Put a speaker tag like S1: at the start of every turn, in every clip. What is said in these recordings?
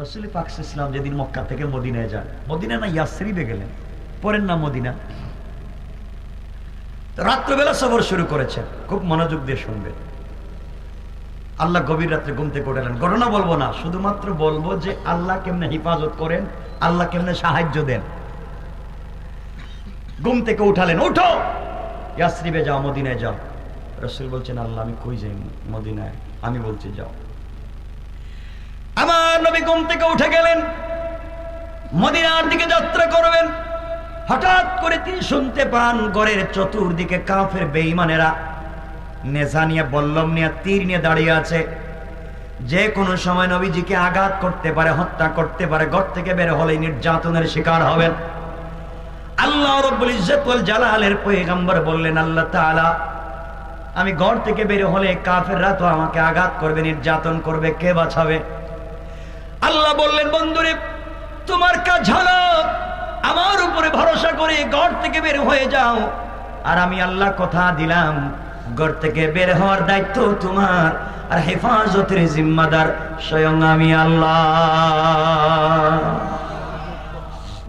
S1: রাসূল পাক সাল্লাল্লাহু আলাইহি ওয়াসাল্লাম যেদিন মক্কা থেকে মদিনায় যান, মদিনা না ইয়াসরিবে গেলেন, পরের নাম মদিনা। রাত্রবেলা সফর শুরু করেছেন, খুব মনোযোগ দিয়ে শুনবেন। আল্লাহ গভীর রাত্রে ঘুম থেকে উঠালেন। ঘটনা বলবো না, শুধুমাত্র বলবো যে আল্লাহ কেমনে হিফাজত করেন, আল্লাহ কেমনে সাহায্য দেন। ঘুম থেকে উঠালেন, উঠো ইয়াসরিবে যাও, মদিনায় যাও। রাসূল বলছেন, আল্লাহ আমি কই যাই মদিনায়? আমি বলছি যাও। আমার নবী ঘুম থেকে উঠে গেলেন, মদিনার দিকে যাত্রা করবেন। হঠাৎ করে তিনি শুনতে পান ঘরের চতুর্দিকে কাফের বেঈমানেরা নেজা নিয়ে, বল্লম নিয়ে, তীর নিয়ে দাঁড়িয়ে আছে। যে কোনো সময় নবীজিকে আঘাত করতে পারে, হত্যা করতে পারে। ঘর থেকে বের হলে নির্যাতনের শিকার হবেন। আল্লাহ রাব্বুল ইজ্জত ওয়াল জালালের পয়গম্বর বললেন, আল্লাহ তাআলা আমি ঘর থেকে বের হলে কাফেররা তো আমাকে আঘাত করবে, নির্যাতন করবে, কে বাঁচাবে? আল্লাহ বললেন, বন্ধুরে তোমার কাজ হলো আমার উপরে ভরসা করে ঘর থেকে বের হয়ে যাও। আর আমি আল্লাহ কথা দিলাম, ঘর থেকে বের হওয়ার দায়িত্ব তোমার, আর হেফাজতের জিম্মাদার স্বয়ং আমি আল্লাহ।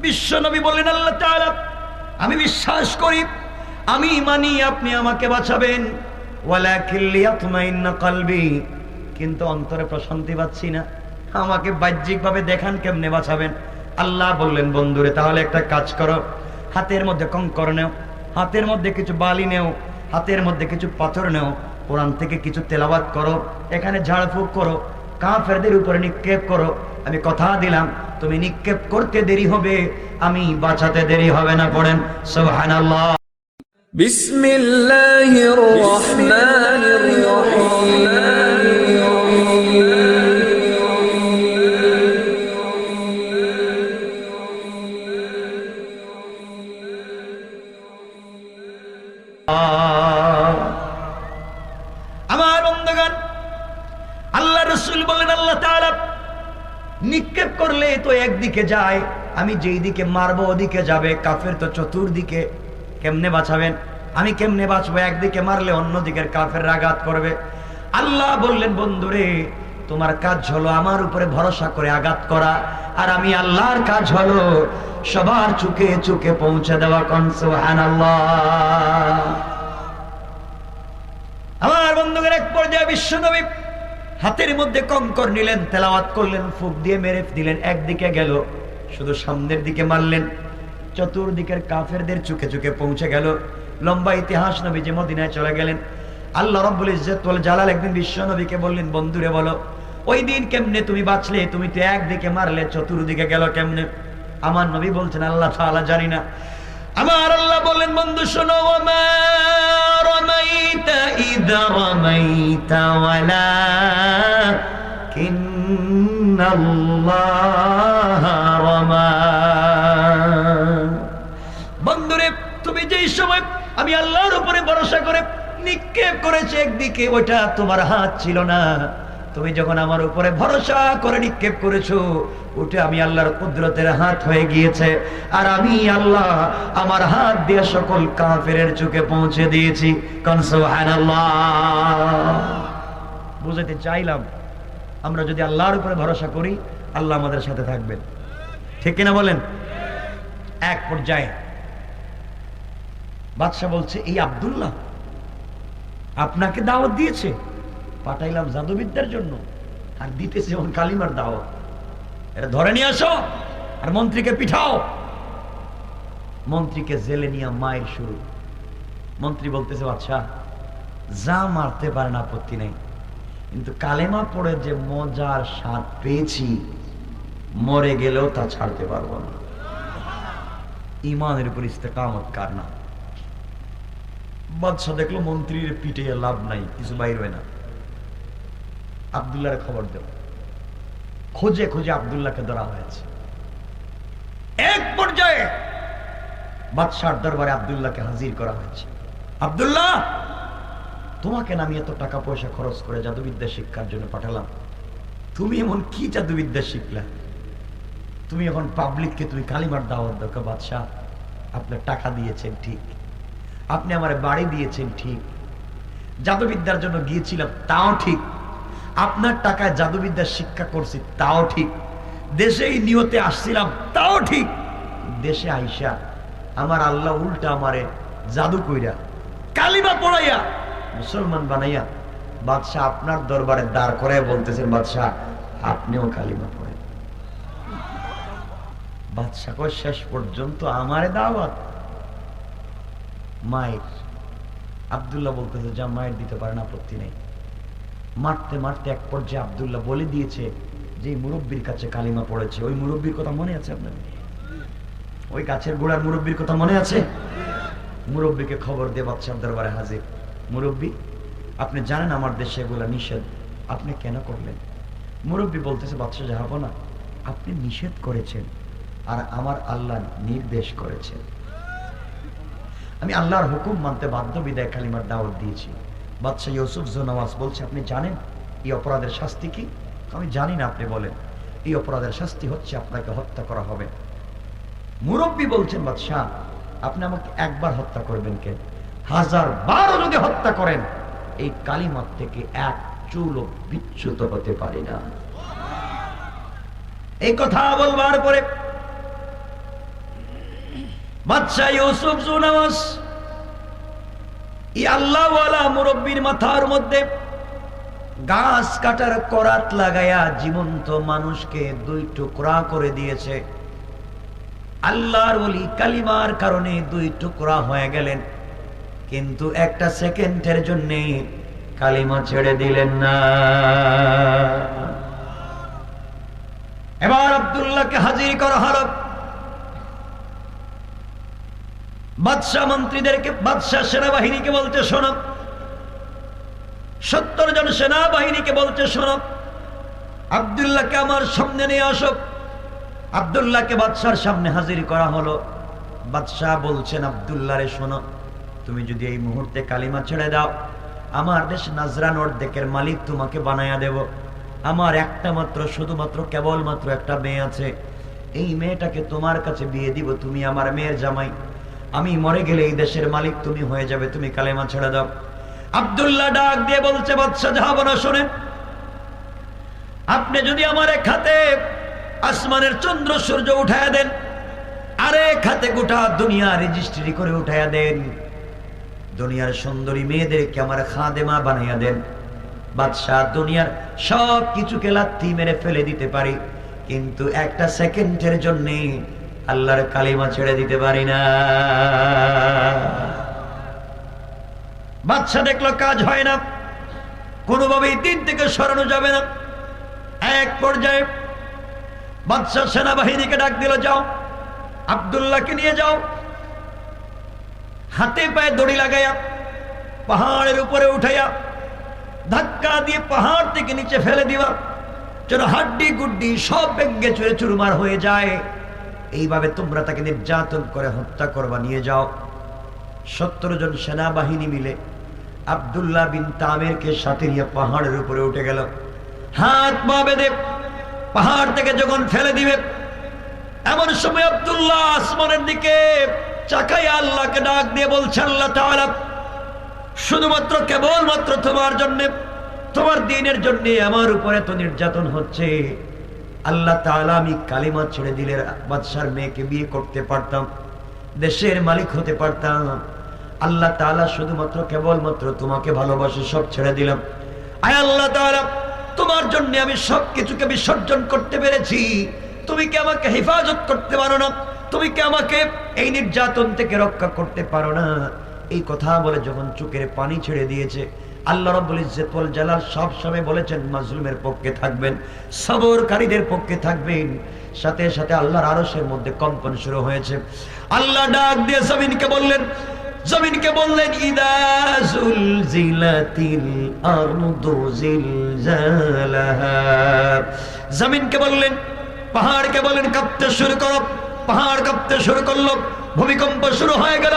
S1: বিশ্ব নবী বললেন, আল্লাহ তাআলা আমি বিশ্বাস করি, আমি মানি আপনি আমাকে বাঁচাবেন। ওয়ালাকিন লিয়াতমাইন্না কলবি, কিন্তু অন্তরে প্রশান্তি পাচ্ছি না। আমাকে বাহ্যিকভাবে দেখান কেমনে বাঁচাবেন? আল্লাহ বললেন, বন্ধুরে তাহলে একটা কাজ করো, হাতের মধ্যে কঙ্কর নেও, হাতের মধ্যে কিছু বালি নেও, হাতের মধ্যে কিছু পাথর নেও, কোরআন থেকে কিছু তেলাওয়াত করো, এখানে ঝাড়ফুঁক করো, কাফেরদের উপরে নিক্ষেপ করো। আমি কথা দিলাম তুমি নিক্ষেপ করতে দেরি হবে, আমি বাঁচাতে দেরি হবে না। পড়েন সুবহানাল্লাহ।
S2: বিসমিল্লাহির রহমানির রহিম।
S1: আমার বন্ধুগণ, আল্লাহ রাসূল বলেন, আল্লাহ তাআলা নিক্ষেপ করলে তো একদিকে যায়, আমি যেই দিকে মারবো ওদিকে যাবে। কাফের তো চতুর্দিকে, কেমনে বাঁচাবেন? আমি কেমনে বাঁচবো? একদিকে মারলে অন্য দিকের কাফের আঘাত করবে। আল্লাহ বললেন, বন্ধুরে তোমার কাজ হলো আমার উপরে ভরসা করে আঘাত করা, আর আমি আল্লাহর কাজ হলো সবার চুকে চুকে পৌঁছে দেওয়া। কোন সুবহানাল্লাহ। আমার বন্ধুগণ, এক পর্যায়ে বিশ্বনবী হাতের মধ্যে কঙ্কর নিলেন, তেলাওয়াত করলেন, ফুক দিয়ে মেরে দিলেন। একদিকে গেল, শুধু সামনের দিকে মারলেন, চতুর্দিকের কাফেরদের চুকে চুকে পৌঁছে গেল। লম্বা ইতিহাস। নবী যে মদিনায় চলে গেলেন। আল্লাহ রাব্বুল ইজ্জত ওয়াল জালাল একদিন বিশ্বনবীকে বললেন, বন্ধুরে বলো ওই দিন কেমনে তুমি বাঁচলে? তুমি তো একদিকে মারলে, চতুর্দিকে গেল কেমনে? আমার নবী বলছেন, আল্লাহ তাআলা জানি না। আমার আল্লাহ বললেন, বন্ধু শোনো, ওয়ামা রামাইতা ইযা রামাইতা ওয়ালাকিন্নাল্লাহা রামা। বন্ধুরে তুমি যেই সময় আমি আল্লাহর উপরে ভরসা করে নিক্ষেপ করেছে একদিকে, ওইটা তোমার হাত ছিল না। তুমি যখন আমার উপরে ভরসা করে নিক্ষেপ করেছো, ওটা আমি আল্লাহর কুদরতের হাত হয়ে গিয়েছে। আর আমি আল্লাহ আমার হাত দিয়ে সকল কাফেরের চোখে পৌঁছে দিয়েছি। কোন সুবহানাল্লাহ। বুঝাতে চাইলাম, আমরা যদি আল্লাহর উপরে ভরসা করি, আল্লাহ আমাদের সাথে থাকবেন। ঠিক কিনা বলেন? এক পর্যায়ে বাদশা বলছে, এই আব্দুল্লাহ আপনাকে দাওয়াত দিয়েছে, পাঠাইলাম জাদুবিদ্যার জন্য, আর দিতেছে যেমন কালিমার দাওয়াত। এটা ধরে নিয়ে আসো আর মন্ত্রীকে পিঠাও। মন্ত্রীকে জেলে নিয়ে মায়ের শুরু। মন্ত্রী বলতেছে, আচ্ছা যা মারতে পারেন আপত্তি নেই, কিন্তু কালেমা পড়ে যে মজার স্বাদ পেয়েছি, মরে গেলেও তা ছাড়তে পারবো না। ইমানের উপর ইস্তেকামত কার না? বাদশাহ দেখলো মন্ত্রীর পিঠে লাভ নাই, কিছু বাইর হয় না। আব্দুল্লাহর খবর দেব। খোঁজে খোঁজে আব্দুল্লাহকে ধরা হয়েছে। এক পর্যায়ে বাদশার দরবারে আব্দুল্লাহকে হাজির করা হয়েছে। আব্দুল্লাহ, তোমাকে না আমি এত টাকা পয়সা খরচ করে জাদুবিদ্যা শিক্ষার জন্য পাঠালাম, তুমি এমন কি জাদুবিদ্যা শিখলা? তুমি এখন পাবলিককে তুমি কালিমার দাওয়াত দাও। বাদশাহ, আপনার টাকা দিয়েছেন ঠিক, আপনি আমার বাড়ি দিয়েছেন ঠিক, জাদুবিদ্যার জন্য গিয়েছিলাম তাও ঠিক, আপনার টাকায় জাদুবিদ্যা শিক্ষা করছি তাও ঠিক, দেশেই নিয়তে আসছিলাম, তাও ঠিক দেশে আইসা আমার আল্লাহ উল্টা আমারে জাদু কইরা কালিমা পড়াইয়া মুসলমান বানাইয়া বাদশাহ আপনার দরবারে দাঁড় করে বলতেছেন, বাদশাহ আপনিও কালিমা পড়েন। বাদশাহ কয় শেষ পর্যন্ত আমারে দাওয়াত। মায়ের আব্দুল্লাহ বলতেছে, যা মায়ের দিতে পারেন, আপত্তি নেই। মারতে মারতে এক পর্যায়ে আব্দুল্লাহ বলে দিয়েছে যে মুরব্বীর কাছে কালিমা পড়েছে, ওই মুরব্বীর কথা মনে আছে আপনার? ওই গাছের গোড়ার মুরব্বীর কথা মনে আছে? মুরব্বীকে খবর দিয়ে বাদশাহ দরবারে হাজির। মুরব্বী, আপনি জানেন আমার দেশে এগুলা নিষেধ, আপনি কেন করলেন? মুরব্বী বলতেছে, বাদশাহ জাহাপনা, আপনি নিষেধ করেছেন আর আমার আল্লাহ নির্দেশ করেছেন। আমি আল্লাহর হুকুম মানতে বাধ্য, বিদায় কালিমার দাওয়াত দিয়েছি। বাদশাহ ইউসুফ জোনাওয়াজ বলছে, আপনি জানেন এই অপরাধের শাস্তি কি? আমি জানি না, আপনি বলেন। এই অপরাধের শাস্তি হচ্ছে আপনাকে হত্যা করা হবে। মুরব্বী বলছেন, বাদশাহ আপনি আমাকে একবার হত্যা করবেন কেন? 1000 বারও যদি হত্যা করেন, এই কালিমার থেকে এক চুলও বিচ্যুত হতে পারি না। এই কথা বলবার পরে বাদশাহ ইউসুফ জোনাওয়াজ এই আল্লাহওয়ালা মুরব্বীর মাথার মধ্যে গাছ কাটার করাত লাগাইয়া জীবন্ত মানুষকে 2 টুকরা করে দিয়েছে। আল্লাহর ওলি কালিমার কারণে 2 টুকরা হয়ে গেলেন, কিন্তু একটা সেকেন্ডের জন্য কালিমা ছেড়ে দিলেন না। এবার আব্দুল্লাহকে হাজির করা হলো। বাদশাহ মন্ত্রীদেরকে, বাদশাহ সেনাবাহিনীকে বলতে, শোনো, 70 জন সেনাবাহিনীকে বলতে, শোনো, আব্দুল্লাহকে আমার সামনে নিয়ে আসো। আব্দুল্লাহকে বাদশার সামনে হাজির করা হলো। বাদশাহ বলছেন, আব্দুল্লাহ রে শোনো, তুমি যদি এই মুহূর্তে কালিমা ছেড়ে দাও, আমার দেশ নাজরান অর্ধেকের মালিক তোমাকে বানায়া দেব। আমার একটা মাত্র, শুধুমাত্র কেবলমাত্র একটা মেয়ে আছে, এই মেয়েটাকে তোমার কাছে বিয়ে দিব, তুমি আমার মেয়ের জামাই। আমি মরে গেলে এই দেশের মালিক তুমি হয়ে যাবে, তুমি কালেমা ছেড়ে দাও। আব্দুল্লাহ ডাক দিয়ে বলছে, বাদশাহ জাহাপনা শোনেন, আপনি যদি আমার এক হাতে আসমানের চন্দ্র সূর্য উঠায়া দেন, আর এক হাতে গোটা দুনিয়া রেজিস্ট্রি করে উঠায়া দেন, দুনিয়ার সুন্দরী মেয়েদেরকে আমার খাদেমা বানাইয়া দেন, বাদশাহ দুনিয়ার সব কিছুকে লাথি মেরে ফেলে দিতে পারি, কিন্তু একটা সেকেন্ডের জন্য আল্লাহর কালিমা ছেড়ে দিতে পারি না। বাদশাহ দেখলো কাজ হয় না, কোনোভাবেই দিন থেকে সরানো যাবে না। এক পর্যায়ে বাদশাহ সেনাবাহিনীকে ডাক দিল, যাও আব্দুল্লাহকে নিয়ে যাও, হাতে পায়ে দড়ি লাগাইয়া পাহাড়ের উপরে উঠাইয়া ধাক্কা দিয়ে পাহাড় থেকে নিচে ফেলে দিবা, যেন হাড্ডি গুড্ডি সব ভেঙে চুরে চুরমার হয়ে যায়। এইভাবে তোমরা তাকে নির্যাতন করে হত্যা করবা, নিয়ে যাও। 70 জন সেনাবাহিনী মিলে আব্দুল্লাহ বিন তামিরকে সাথে নিয়ে পাহাড়ের উপরে উঠে গেল। হাত পা বেঁধে পাহাড় থেকে যখন ফেলে দিবে, এমন সময় আব্দুল্লাহ আসমানের দিকে চাকাই আল্লাহকে ডাক দিয়ে বলছে, আল্লাহ তাআলা, শুধুমাত্র কেবলমাত্র তোমার জন্য, তোমার দ্বীনের জন্য আমার উপরে তো নির্যাতন হচ্ছে। আল্লাহ তাআলা, আমি কালিমা ছেড়ে দিলে বাদশার মেয়েকে বিয়ে করতে পারতাম, দেশের মালিক হতে পারতাম। আল্লাহ তাআলা শুধুমাত্র কেবলমাত্র তোমাকে ভালোবাসে, সব ছেড়ে দিলাম। আয় আল্লাহ তাআলা, তোমার জন্য আমি সবকিছুকে বিসর্জন করতে পেরেছি, তুমি কি আমাকে হেফাজত করতে পারো না? তুমি কি আমাকে এই নির্যাতন থেকে রক্ষা করতে পারো না? এই কথা বলে যখন চোখের পানি ছেড়ে দিয়েছে, আল্লাহ রাব্বুল ইজ্জত ওয়াল জালাল সব সময় বলেছেন মাজলুমের পক্ষে থাকবেন, সবরকারীদের পক্ষে থাকবেন। সাথে সাথে আল্লাহর আরশের মধ্যে কম্পন শুরু হয়েছে। আল্লাহ ডাক দিয়ে জমিনকে বললেন, ইদা জুলজিলাতিল আরদু জিলজালাহা। জমিনকে বললেন, পাহাড়কে বলেন কাঁপতে শুরু করো। পাহাড় কাঁপতে শুরু করলো, ভূমিকম্প শুরু হয়ে গেল।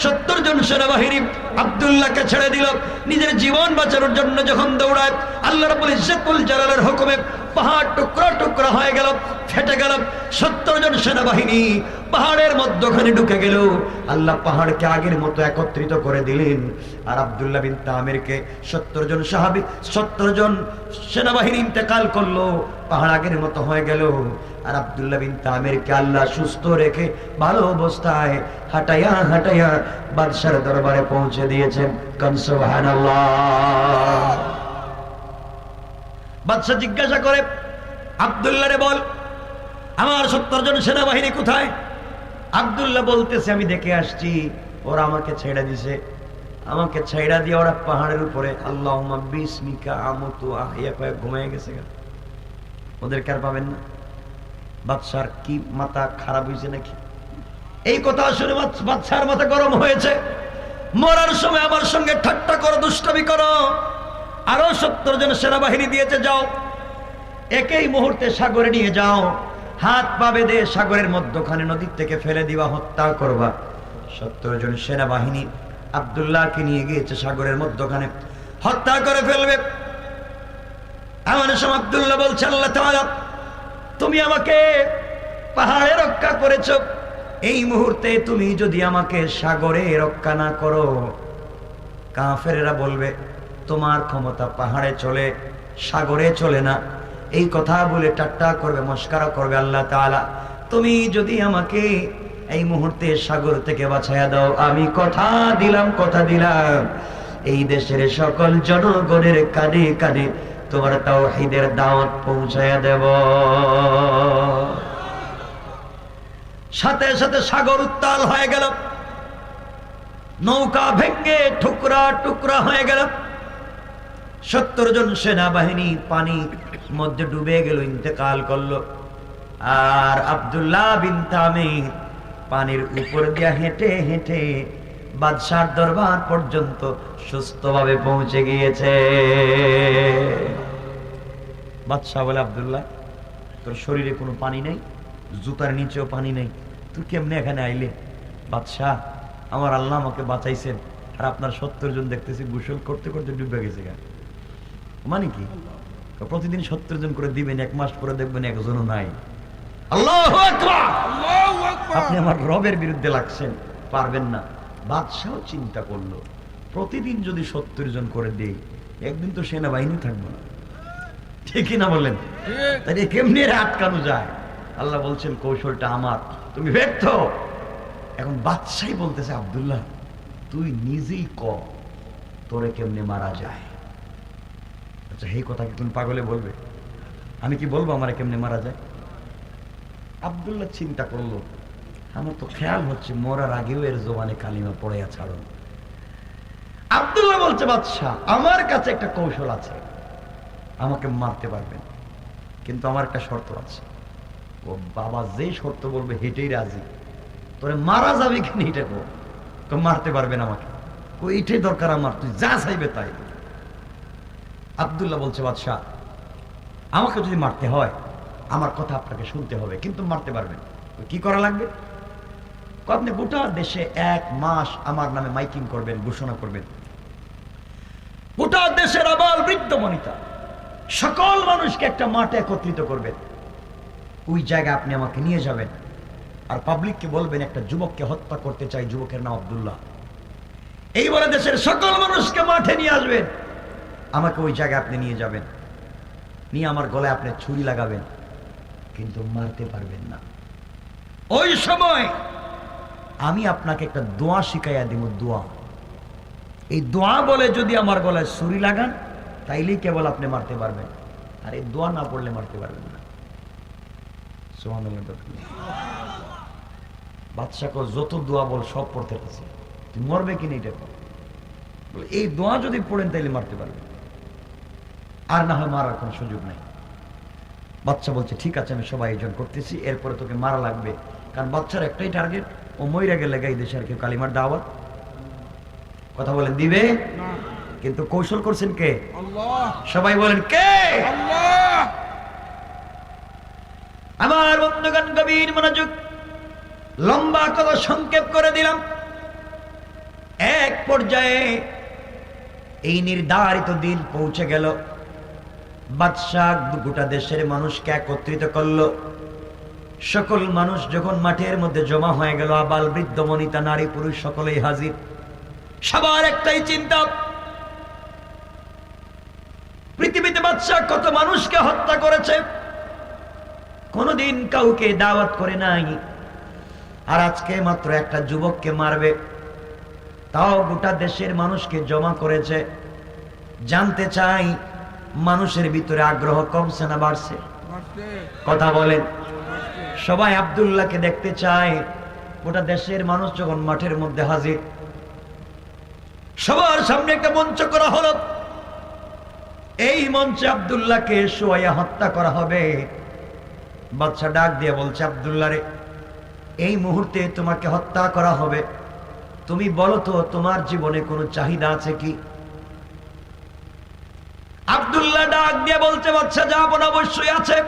S1: 70 জন সেনাবাহিনী আব্দুল্লাহকে ছেড়ে দিল। নিজের জীবন বাঁচানোর জন্য যখন দৌড়ায়, আল্লাহ রাব্বুল ইজ্জত ওয়াল জালালের হুকুমে পাহাড় টুকরা টুকরা হয়ে গেল। ফেটে গেল। 70 জন সেনাবাহিনী পাহাড়ের মধ্যখানে ঢুকে গেল। আল্লাহ পাহাড়কে আগের মতো একত্রিত করে দিলেন। আর আব্দুল্লাহ বিন তামিরকে 70 জন সাহাবী, 70 জন সেনাবাহিনী ইন্তেকাল করলো, পাহাড় আগের মতো হয়ে গেল। আর আব্দুল্লাহ বিন তামিরকে আল্লাহ সুস্থ রেখে ভালো অবস্থায় হাঁটাইয়া হাঁটাইয়া বাদশার দরবারে পৌঁছে দিয়েছেন। কান সুবহানাল্লাহ। বাদশা জিজ্ঞাসা করে, আব্দুল্লাহ রে বল, আমার 70 জন সেনাবাহিনী কোথায়? আব্দুল্লাহ বলতেছে, আমি দেখে আসছি, ওরা আমাকে ছেড়ে দিছে, আমাকে ছেড়া দিয়ে ওরা পাহাড়ের উপরে আল্লাহুম্মা বিসমিকা আমতু আহিয়া কয়ে ঘুমিয়ে গেছে। ওদেরকে আর পাবেন না। বাদশার কি মাথা খারাপ হয়েছে নাকি? এই কথা শুনে বাদশার মাথা গরম হয়েছে। মরার সময় আমার সঙ্গে ঠাট্টা করো, দুষ্টামি করো। আরো 70 জন সেনাবাহিনী দিয়েছে, যাও একই মুহূর্তে সাগরে নিয়ে যাও, হাত পা বেঁধে সাগরের মধ্যখানে নদীর থেকে ফেলে দিবা, হত্যা করবা। 70 জন সেনাবাহিনী আব্দুল্লাহকে নিয়ে গিয়েছে সাগরের মধ্যখানে, হত্যা করে ফেলবে। এমন সময় আব্দুল্লাহ বলছে, আল্লাহ তাআলা তুমি আমাকে পাহাড়ে রক্ষা করেছো, এই মুহূর্তে তুমি যদি আমাকে সাগরে রক্ষা না করো, কাফেরেরা বলবে তোমার ক্ষমতা পাহাড়ে চলে, সাগরে চলে না। এই কথা বলে ঠাট্টা করবে, মস্করা করবে। আল্লাহ তাআলা তুমি যদি আমাকে এই মুহূর্তে সাগর থেকে বাঁচাইয়া দাও, আমি কথা দিলাম, কথা দিলাম, এই দেশের সকল জনগণের কানে কানে তোমার তাওহীদের দাওয়াত পৌঁছায়া দেব। সাথে সাথে সাগর উত্তাল হয়ে গেল, নৌকা ভেঙে টুকরা টুকরা হয়ে গেল। 70 জন সেনাবাহিনী পানির মধ্যে ডুবে গেল, ইন্তেকাল করলো। আর আব্দুল্লাহ বিন তামির পানির উপর দিয়ে হেঁটে হেঁটে বাদশার দরবার পর্যন্ত সুস্থভাবে পৌঁছে গিয়েছে। বাদশাহ বলে, আব্দুল্লাহ তোর শরীরে কোনো পানি নেই, জুতার নিচেও পানি নেই, তুই কেমনে এখানে আইলে? বাদশাহ আমার আল্লাহ আমাকে বাঁচাইছেন, আর আপনার 70 জন দেখতেছি গোসল করতে করতে ডুবে গেছে। মানে কি? প্রতিদিন 70 জন করে দিবেন, 1 মাস করে দেখবেন একজনও নাই। আল্লাহু আকবার, আল্লাহু আকবার। আপনি আমার রবের বিরুদ্ধে লাগছেন, পারবেন না। বাদশাহ চিন্তা করলো, প্রতিদিন যদি 70 জন করে দেই, একদিন তো সেনাবাহিনী থাকবো না। ঠিকই না বললেন? তাই কেমনি আটকানো যায়? আল্লাহ বলছেন কৌশলটা আমার, তুমি ব্যর্থ। এখন বাদশাহই বলতেছে, আব্দুল্লাহ তুই নিজেই ক তোরে কেমনে মারা যায়। আচ্ছা এই কথা কি তুমি পাগলে বলবে? আমি কি বলবো আমারে কেমনে মারা যায়? আব্দুল্লাহ চিন্তা করলো, আমার তো খেয়াল হচ্ছে মরার আগেও এর জবানে কালিমা পড়ে ছাড়ো। আব্দুল্লাহ বলছে, বাদশাহ আমার কাছে একটা কৌশল আছে, আমাকে মারতে পারবেন, কিন্তু আমার একটা শর্ত আছে। ও বাবা, যে শর্ত বলবে হেঁটেই রাজি। তোরে মারা যাবে কিনা এটা কো, মারতে পারবেন আমাকে, এইটাই দরকার আমার, তুই যা চাইবে তাই। আব্দুল্লাহ বলছে, বাদশাহ আমাকে যদি মারতে হয় আমার কথা আপনাকে শুনতে হবে, কিন্তু মারতে পারবেন। কি করা লাগবে? আপনি গোটা দেশে 1 মাস আমার নামে মাইকিং করবেন, ঘোষণা করবেন। গোটা দেশের আবাল বৃদ্ধ বনিতা সকল মানুষকে একটা মাঠে একত্রিত করবেন। ওই জায়গায় আপনি আমাকে নিয়ে যাবেন, আর পাবলিককে বলবেন একটা যুবককে হত্যা করতে চাই, যুবকের নাম আব্দুল্লাহ। এইবারে দেশের সকল মানুষকে মাঠে নিয়ে আসবেন, আমাকে ওই জায়গায় আপনি নিয়ে যাবেন, নিয়ে আমার গলায় আপনি ছুরি লাগাবেন, কিন্তু মারতে পারবেন না। ওই সময় আমি আপনাকে একটা দোয়া শিখাইয়া দিব, দোয়া। এই দোয়া বলে যদি আমার গলায় ছুরি লাগান তাইলেই কেবল আপনি মারতে পারবেন, আর এই দোয়া না পড়লে মারতে পারবেন না। সুবহানাল্লাহ। বাদশাকে যত দোয়া বল সব পড়তে পারছে, তুই মরবে কিনা এটা বল। এই দোয়া যদি পড়েন তাইলে মারতে পারবেন, আর না হয় মারার কোনো সুযোগ নাই। বাদশা বলছে, ঠিক আছে আমি সবাই আয়োজন করতেছি, এরপরে তোকে মারা লাগবে, কারণ বাদশার একটাই টার্গেট, ও মইরা গেলে এই দেশে আর কেউ কালিমার দাওয়াত কথা বলেন দিবে না। কিন্তু কৌশল করছেন কে? আল্লাহ। সবাই বলেন কে? আল্লাহ। আমার বন্ধুগণ গভীর মনোযোগ, লম্বা কথা সংক্ষেপ করে দিলাম। এক পর্যায়ে এই নির্ধারিত দিন পৌঁছে গেল। বাদশাহ গোটা দেশের মানুষকে একত্রিত করলো, সকল মানুষ যখন মাঠের মধ্যে জমা হয়ে গেল, আবাল বৃদ্ধ বনিতা নারী পুরুষ সকলেই হাজির। সবার একটাই চিন্তা, পৃথিবীতে বাদশা কত মানুষকে হত্যা করেছে, কোনদিন কাউকে দাওয়াত করে নাই, আর আজকে মাত্র একটা যুবককে মারবে, তাও গোটা দেশের মানুষকে জমা করেছে। জানতে চাই মানুষের ভিতরে আগ্রহ কমছে না বাড়ছে? কথা বলেন। সবাই আব্দুল্লাহকে দেখতে চায়। গোটা দেশের মানুষ যখন মাঠের মধ্যে হাজির, সবার সামনে একটা মঞ্চ করা হলো। এই মঞ্চে আব্দুল্লাহকে শোয়াইয়া হত্যা করা হবে। বাদশা ডাক দিয়ে বলছে, আব্দুল্লাহ রে, এই মুহূর্তে তোমাকে হত্যা করা হবে, তুমি বলো তো তোমার জীবনে কোনো চাহিদা আছে কি? আব্দুল্লাহ ডাক দিয়ে বলছে, বাদশা যাবো না, অবশ্যই আছে।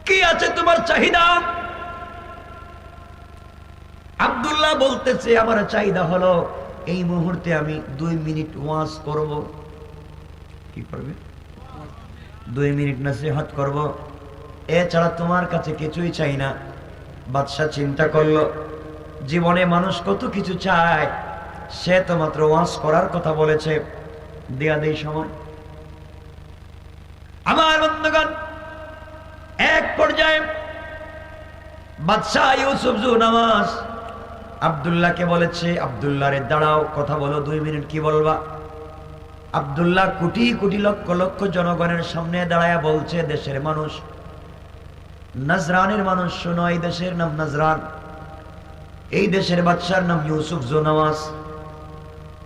S1: কি আছে তোমার চাহিদা? আব্দুল্লাহ বলতেছে, আমার চাহিদা হলো এই মুহূর্তে আমি 2 মিনিট ওয়াজ করব। কি করবে? 2 মিনিট নসিহত করব, এছাড়া তোমার কাছে কিছুই চাই না। বাদশা চিন্তা করলো, জীবনে মানুষ কত কিছু চায়, সে তো মাত্র ওয়াজ করার কথা বলেছে, দেয়া দেই সময়। আমার বন্ধুগণ, এক পর্যায়ে বাদশা ইউসুফ জুনাওয়াজ আব্দুল্লাহকে বলেছে, আব্দুল্লাহ রে দাঁড়াও, কথা বলো, 2 মিনিট কি বলবা? আব্দুল্লাহ কোটি কোটি লক্ষ লক্ষ জনগণের সামনে দাঁড়ায়া বলছে, দেশের মানুষ, নজরানের মানুষ শোনো, এই দেশের নাম নজরান, এই দেশের বাদশার নাম ইউসুফ জুনাওয়াজ,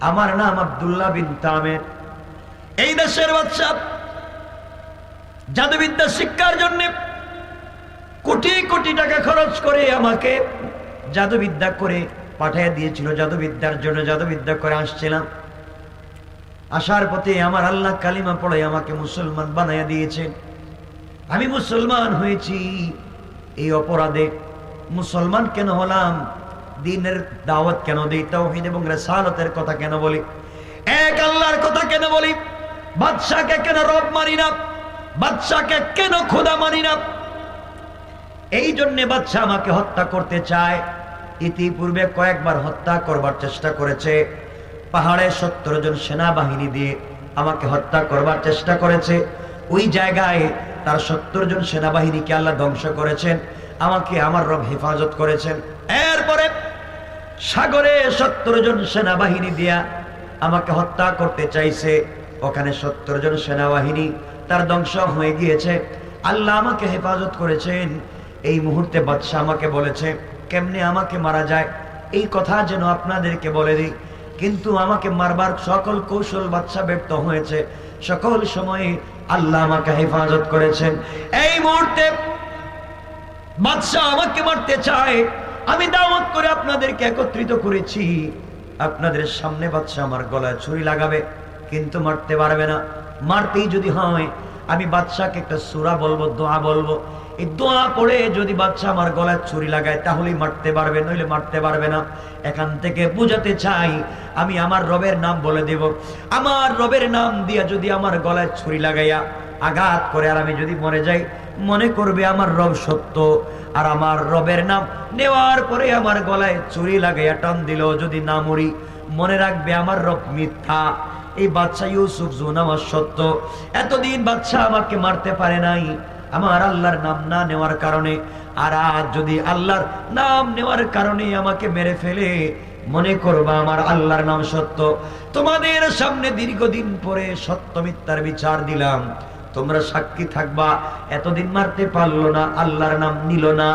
S1: আমার নাম আব্দুল্লাহ বিন তামের। এই দেশের বাদশা জাদুবিদ্যা শিক্ষার জন্য কোটি কোটি টাকা খরচ করে আমাকে জাদুবিদ্যা করে পাঠিয়ে দিয়েছিল, জাদুবিদ্যার জন্য জাদুবিদ্যা করে আসছিলাম। আসার পথে আমার আল্লাহ কালিমা পড়ে আমাকে মুসলমান বানাইয়া দিয়েছে। আমি মুসলমান হয়েছি, এই অপরাধে মুসলমান কেন হলাম, দ্বীনের দাওয়াত কেন দিই, তাওহীদ এবং রিসালাতের কথা কেন বলি, এক আল্লাহর কথা কেন বলি, বাদশাকে কেন রব মানি না, বাদশাকে কেন খোদা মানি না, এই জন্য বাদশা আমাকে হত্যা করতে চায়। ইতিপূর্বে কয়েকবার হত্যা করবার চেষ্টা করেছে, পাহাড়ে 70 জন সেনাবাহিনী দিয়ে আমাকে হত্যা করবার চেষ্টা করেছে। ওই জায়গায় তার 70 জন সেনাবাহিনীকে আল্লাহ ধ্বংস করেছেন, আমাকে আমার রব হেফাজত করেছেন। এরপরে সাগরে 70 জন সেনাবাহিনী দিয়া আমাকে হত্যা করতে চাইছে, ওখানে 70 জন সেনাবাহিনী তার ধ্বংস হয়ে গিয়েছে, আল্লাহ আমাকে হেফাজত করেছেন। এই মুহূর্তে বাদশা আমাকে বলেছে, কেমনে আমাকে মারা যায় এই কথা যেন আপনাদেরকে বলে দিই, কিন্তু আমাকে মারবার সকল কৌশল বাদশা ব্যর্থ হয়েছে, সকল সময়ে আল্লাহ আমাকে হেফাজত করেছেন। এই মুহূর্তে বাদশা আমাকে মারতে চায়, আমি দাওয়াত করে আপনাদেরকে একত্রিত করেছি, আপনাদের সামনে বাদশা আমার গলায় ছুরি লাগাবে, কিন্তু মারতে পারবে না। মারতেই যদি হয়, আমি বাদশাকে একটা সূরা বলবো, দোয়া বলবো, এই দোয়া পড়ে যদি বাদশা আমার গলায় ছুরি লাগায় তাহলেই মারতে পারবে, নইলে মারতে পারবে না। এখান থেকে বুঝাতে চাই, আমি আমার রবের নাম বলে দেব, আমার রবের নাম দিয়া যদি আমার গলায় ছুরি লাগাইয়া আঘাত করে আর আমি যদি মরে যাই, মনে করবে আমার রব সত্য, আর আমার রবের নাম নেওয়ার পরে আমার গলায় ছুরি লাগাইয়া টান দিল যদি না মরি, মনে রাখবে আমার রব মিথ্যা, এই বাদশা ইউসুফ জুনাওয়াজ সত্য। এতদিন বাদশা আমাকে মারতে পারে নাই আমার আল্লাহর নাম না নেওয়ার কারণে, আর আজ যদি আল্লাহর নাম নেওয়ার কারণে আমাকে মেরে ফেলে, মনে করবা আমার আল্লাহর নাম সত্য। তোমাদের সামনে দীর্ঘদিন পরে সত্য মিথ্যার বিচার দিলাম, তোমরা সাক্ষী থাকবা, এতদিন মারতে পারলো না, আল্লাহর নাম নিল না,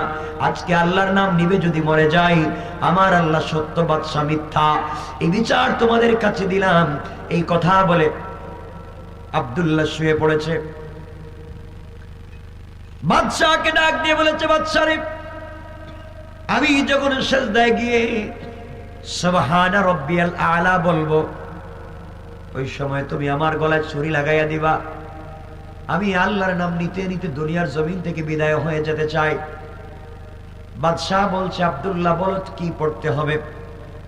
S1: আজকে আল্লাহর নাম নিবে যদি মরে যাই, আমার আল্লাহ সত্য, বাদশা মিথ্যা, এই বিচার তোমাদের কাছে দিলাম। এই কথা বলে আব্দুল্লাহ শুয়ে পড়েছে। বাদশাকে ডাক দিয়ে বলেছে, বাদশা রে, আমি যখন সিজদায় গিয়ে সুবহানা রাব্বিয়াল আলা বলবো, ওই সময় তুমি আমার গলায় ছুরি লাগাইয়া দিবা। আমি আল্লাহর নাম নিতে নিতে দুনিয়ার জমিন থেকে বিদায় হয়ে যেতে চাই। বাদশাহ বলছে, আব্দুল্লাহ বলো কি পড়তে হবে।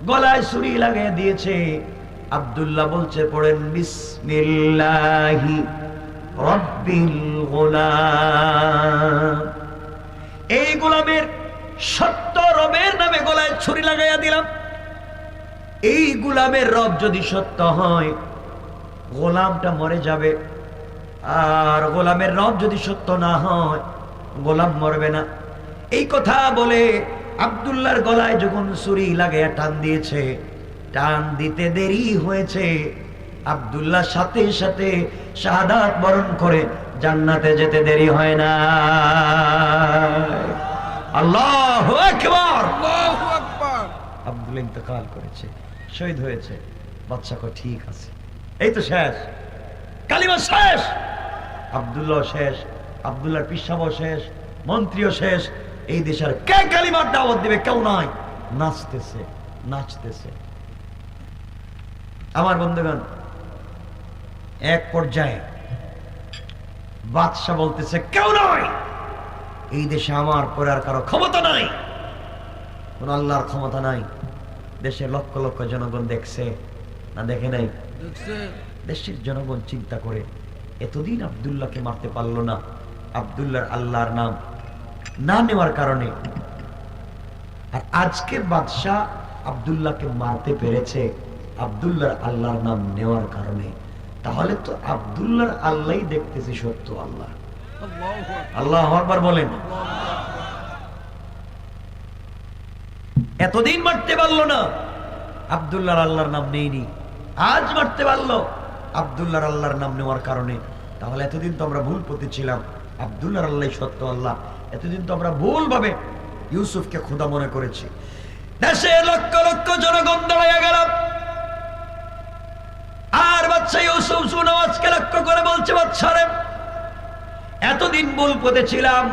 S1: গলায় ছুরি লাগাইয়া দিয়েছে। আব্দুল্লাহ বলছে, পড়েন বিসমিল্লাহি রব্বিল গুলাম সত্য রবের নামে গলায় ছুরি লাগাইয়া দিলাম। এই গোলামের রব যদি সত্য হয়, গোলামটা মরে যাবে, আর গোলামের রব যদি সত্য না হয়, গোলাম মরবে না। এই কথা বলে আব্দুল্লাহর গলায় যখন ছুরি লাগাইয়া টান দিয়েছে, টান দিতে দেরি হয়েছে, আব্দুল্লাহ সাথে সাথে শাহাদাত বরণ করে জান্নাতে যেতে দেরি হয় না। আল্লাহু আকবার।
S2: আল্লাহু আকবার।
S1: আব্দুল্লাহ ইন্তেকাল করেছে, শহীদ হয়েছে। বাদশা কয় ঠিক আছে, এই তো শেষ, কালিমা শেষ। আব্দুল্লাহ শেষ, আব্দুল্লাহর পিসাবও শেষ, মন্ত্রীও শেষ। এই দেশের কে কালিমার দাওয়াত দিবে? কেউ নাই। নাচতেছে নাচতেছে। আমার বন্ধুগণ, এক পর্যায়ে বাদশা বলতেছে কেউ নয়, এই দেশে আমার পরে আর কারো ক্ষমতা নাই, কোন আল্লাহর ক্ষমতা নাই। দেশের লক্ষ লক্ষ জনগণ দেখছে না দেখে নাই? দেশের জনগণ চিন্তা করে এতদিন আব্দুল্লাহকে মারতে পারলো না, আব্দুল্লাহর আল্লাহর নাম না নেওয়ার কারণে। আর আজকের বাদশা আব্দুল্লাহকে মারতে পেরেছে আব্দুল্লাহর আল্লাহর নাম নেওয়ার কারণে। তাহলে তো আব্দুল্লাহর আল্লাহই দেখতেছে সত্য আল্লাহ। আল্লাহু আকবার বলেন। এতদিন মারতে পারলো না, আব্দুল্লাহর আল্লাহর নাম নেইনি, আজ মারতে পারলো আব্দুল্লাহর আল্লাহর নাম নেওয়ার কারণে। তাহলে এতদিন তো আমরা ভুল পথে ছিলাম, আব্দুল্লাহর আল্লাহ সত্য আল্লাহ। এতদিন তো আমরা ভুল ভাবে ইউসুফকে খোদা মনে করেছি। দেশে লক্ষ লক্ষ জনগণ দাঁড়াইয়া গেল, আর বাদশা ইউসুফ সুনাওয়াজকে লক্ষ্য করে বলছে, বাদশারে এতদিন ভুল পথে ছিলাম,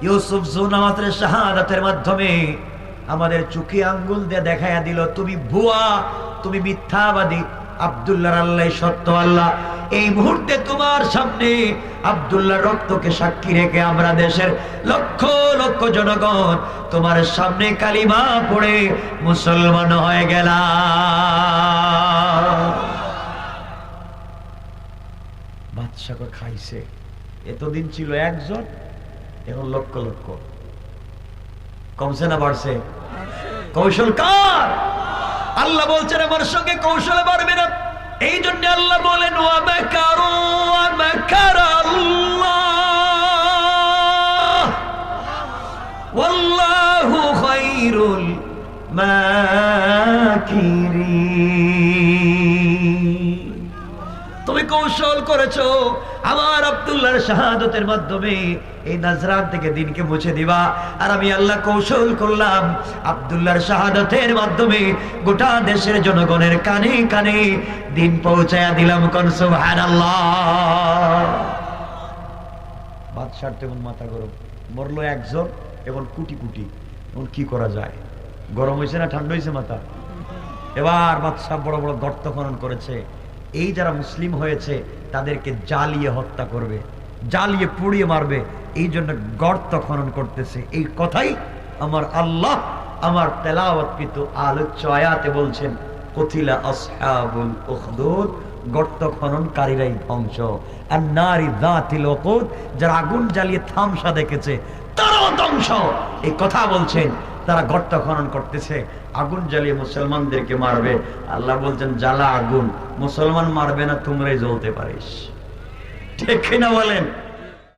S1: ইউসুফ সুনাওয়াজের শাহাদাতের মাধ্যমে আমাদের চোখে আঙ্গুল দিয়ে দেখাইয়া দিল তুমি ভুয়া, তুমি মিথ্যাবাদী, আব্দুল্লাহর আল্লাহ সত্য আল্লাহ। এই মুহূর্তে তোমার সামনে আব্দুল্লাহর রক্তকে সাক্ষী রেখে আমরা দেশের লক্ষ লক্ষ জনগণ তোমার সামনে কালিমা পড়ে মুসলমান হয়ে গেলাম। বাদশাকে খাইছে। এতদিন ছিল একজন, এখন লক্ষ লক্ষ। কমছে না বাড়ছে? কৌশল কার? আল্লাহ বলছেন আমার সঙ্গে কৌশলে পারবে না। এই জন্য আল্লাহ বলেন ওয়া মাকারু ওয়া মাকারাল্লাহ ওয়াল্লাহু খায়রুল মাকিরিন। তুমি কৌশল করেছো আমার আব্দুল্লাহর শাহাদাতের মাধ্যমে এই নাজরান থেকে দিনকে মুছে দিবা, আর আমি আল্লাহ কৌশল করলাম আব্দুল্লাহর শাহাদাতের মাধ্যমে গোটা দেশের জনগণের কানে কানে দিন পৌঁছায়া দিলাম। কোন সুবহানাল্লাহ। বাদশার তেমন মাথা গরম, মরলো একজন, এখন কোটি কোটি, এখন কি করা যায়? গরম হয়েছে না ঠান্ডা হয়েছে মাথা? এবার বাদশা বড় বড় গর্ত খনন করেছে। এই যারা মুসলিম হয়েছে তাদেরকে জ্বালিয়ে হত্যা করবে, জ্বালিয়ে পুড়িয়ে মারবে, এই জন্য গর্ত খনন করতেছে। এই কথাই আমার আল্লাহ আমার তেলাওয়াতকৃত আলোচ্য আয়াতে বলছেন, কুতিলা আসহাবুল উখদুদ, গর্ত খননকারীরাই ধ্বংস। আর নারী যাতিল ওকুদ, যারা আগুন জ্বালিয়ে থামসা দেখেছে তারাও ধ্বংস। এই কথা বলছেন, তারা গর্ত খনন করতেছে, আগুন জ্বালিয়ে মুসলমানদেরকে মারবে। আল্লাহ বলছেন জ্বালা আগুন, মুসলমান মারবে না, তোমরাই জ্বলতে পারিস। ঠিক কিনা বলেন?